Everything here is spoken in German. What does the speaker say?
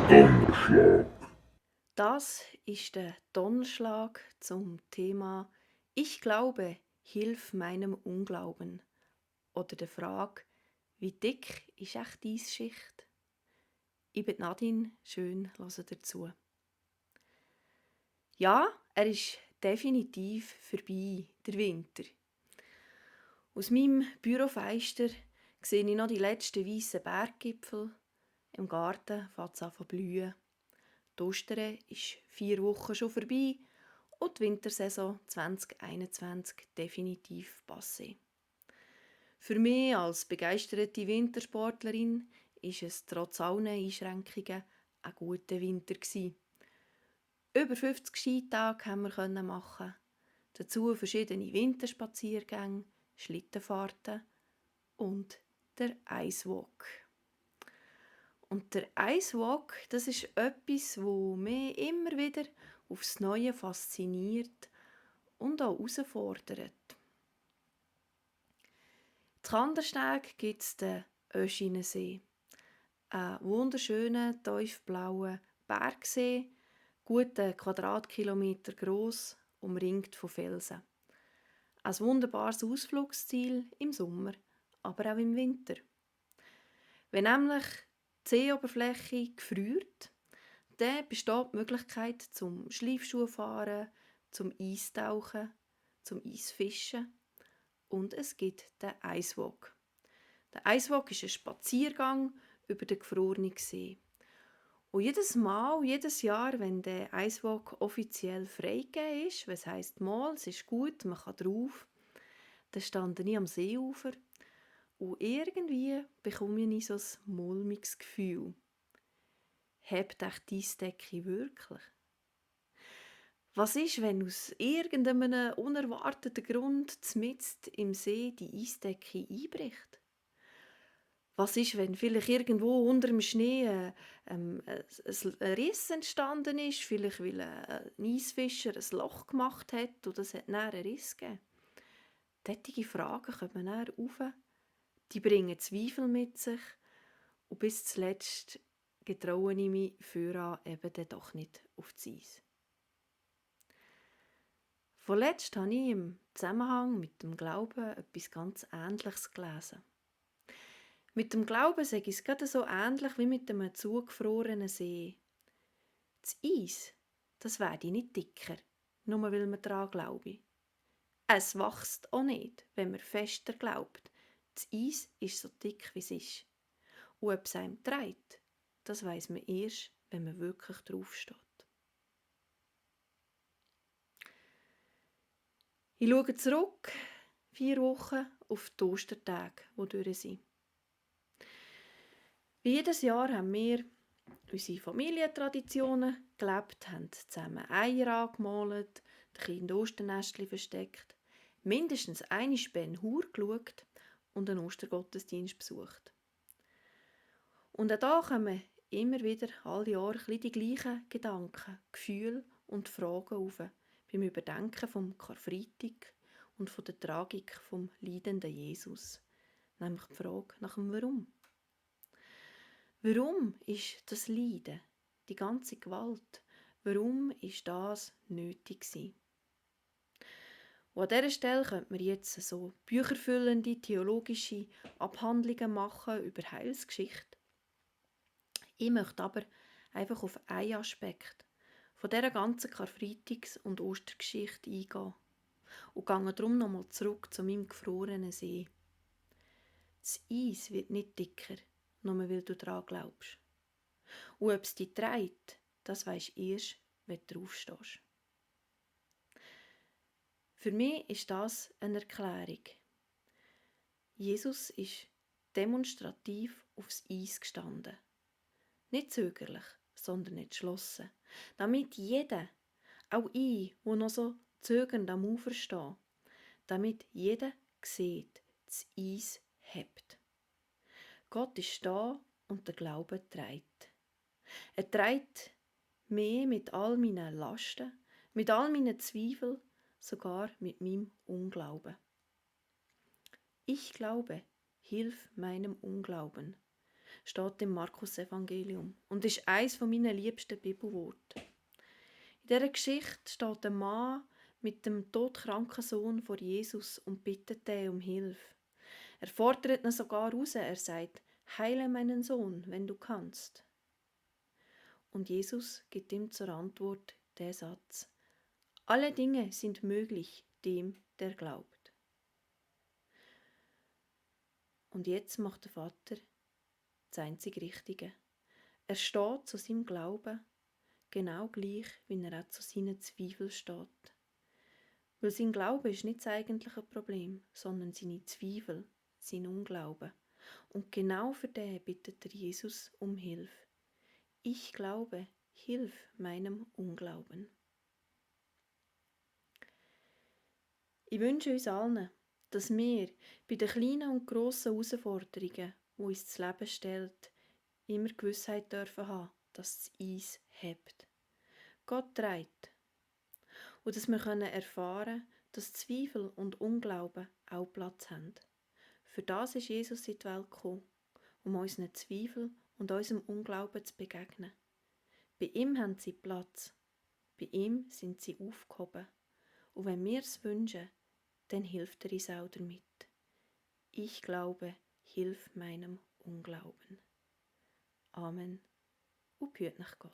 Donnerschlag. Das ist der Donnerschlag zum Thema Ich glaube, hilf meinem Unglauben oder der Frage, wie dick ist echt deine Schicht? Ich bin Nadine, schön hören dazu. Ja, er ist definitiv vorbei, der Winter. Aus meinem Bürofenster sehe ich noch die letzten weißen Berggipfel. Im Garten fängt es an zu blühen. Die Ostern ist 4 Wochen schon vorbei und die Wintersaison 2021 definitiv passé. Für mich als begeisterte Wintersportlerin ist es trotz allen Einschränkungen ein guter Winter gewesen. Über 50 Skitage haben wir machen. Dazu verschiedene Winterspaziergänge, Schlittenfahrten und der Icewalk. Und der Icewalk, das ist etwas, wo mich immer wieder aufs Neue fasziniert und auch herausfordert. In Kandersteg gibt es den Öschinensee, einen wunderschönen, tiefblauen Bergsee, gute Quadratkilometer gross, umringt von Felsen. Ein wunderbares Ausflugsziel im Sommer, aber auch im Winter. Wenn nämlich die Seeoberfläche gefriert, dann besteht die Möglichkeit zum Schleifschuhfahren, zum Eistauchen, zum Eisfischen und es gibt den Icewalk. Der Icewalk ist ein Spaziergang über den gefrorenen See. Und jedes Jahr, wenn der Icewalk offiziell freigegeben ist, was heisst mal, es ist gut, man kann drauf, dann stand ich am Seeufer und irgendwie bekomme ich so ein mulmiges Gefühl. Hebt echt die Eisdecke wirklich? Was ist, wenn aus irgendeinem unerwarteten Grund mitten im See die Eisdecke einbricht? Was ist, wenn vielleicht irgendwo unter dem Schnee ein Riss entstanden ist, vielleicht weil ein Eisfischer ein Loch gemacht hat und es hat dann einen Riss gegeben? Solche Fragen kommen dann auf, die bringen Zweifel mit sich und bis zuletzt getraue ich mich voran eben dann doch nicht auf das Eis. Vorletzt habe ich im Zusammenhang mit dem Glauben etwas ganz Ähnliches gelesen. Mit dem Glauben sage ich es gerade so ähnlich wie mit einem zugefrorenen See. Das Eis, das werde nicht dicker, nur weil man daran glaube. Es wächst auch nicht, wenn man fester glaubt. Das Eis ist so dick, wie es ist. Und ob es einem trägt, das weiss man erst, wenn man wirklich draufsteht. Ich schaue zurück, 4 Wochen, auf die Ostertage, die durch sind. Wie jedes Jahr haben wir unsere Familientraditionen gelebt, haben zusammen Eier angemalt, die Kinder Osternestchen versteckt, mindestens einmal Ben Hur geschaut und einen Ostergottesdienst besucht. Und auch da kommen immer wieder alle Jahre die gleichen Gedanken, Gefühle und Fragen auf, beim Überdenken vom Karfreitag und von der Tragik vom leidenden Jesus. Nämlich die Frage nach dem Warum. Warum ist das Leiden, die ganze Gewalt, warum ist das nötig gewesen? Und an dieser Stelle könnte man jetzt so bücherfüllende theologische Abhandlungen machen über Heilsgeschichte. Ich möchte aber einfach auf einen Aspekt von dieser ganzen Karfreitags- und Ostergeschichte eingehen und gehe darum nochmal zurück zu meinem gefrorenen See. Das Eis wird nicht dicker, nur weil du daran glaubst. Und ob es dich trägt, das weisst du erst, wenn du draufstehst. Für mich ist das eine Erklärung. Jesus ist demonstrativ aufs Eis gestanden. Nicht zögerlich, sondern entschlossen. Damit jeder, auch ich, der noch so zögernd am Ufer stehe, damit jeder sieht, das Eis hebt. Gott ist da und der Glaube trägt. Er trägt mich mit all meinen Lasten, mit all meinen Zweifeln, sogar mit meinem Unglauben. Ich glaube, hilf meinem Unglauben. steht im Markus-Evangelium und ist eines meiner liebsten Bibelworte. In dieser Geschichte steht ein Mann mit dem todkranken Sohn vor Jesus und bittet ihn um Hilfe. Er fordert ihn sogar raus, er sagt, heile meinen Sohn, wenn du kannst. Und Jesus gibt ihm zur Antwort den Satz, alle Dinge sind möglich dem, der glaubt. Und jetzt macht der Vater das einzig Richtige. Er steht zu seinem Glauben, genau gleich, wie er auch zu seinen Zweifeln steht. Weil sein Glaube ist nicht das eigentliche Problem, sondern seine Zweifel, sein Unglauben. Und genau für den bittet er Jesus um Hilfe. Ich glaube, hilf meinem Unglauben. Ich wünsche uns allen, dass wir bei den kleinen und grossen Herausforderungen, die uns das Leben stellt, immer Gewissheit dürfen haben, dass das Eis hebt. Gott trägt. Und dass wir erfahren können, dass Zweifel und Unglauben auch Platz haben. Für das ist Jesus in die Welt gekommen, um unseren Zweifeln und unserem Unglauben zu begegnen. Bei ihm haben sie Platz. Bei ihm sind sie aufgehoben. Und wenn wir es wünschen, dann hilft er uns auch damit. Ich glaube, hilf meinem Unglauben. Amen und behüt nach Gott.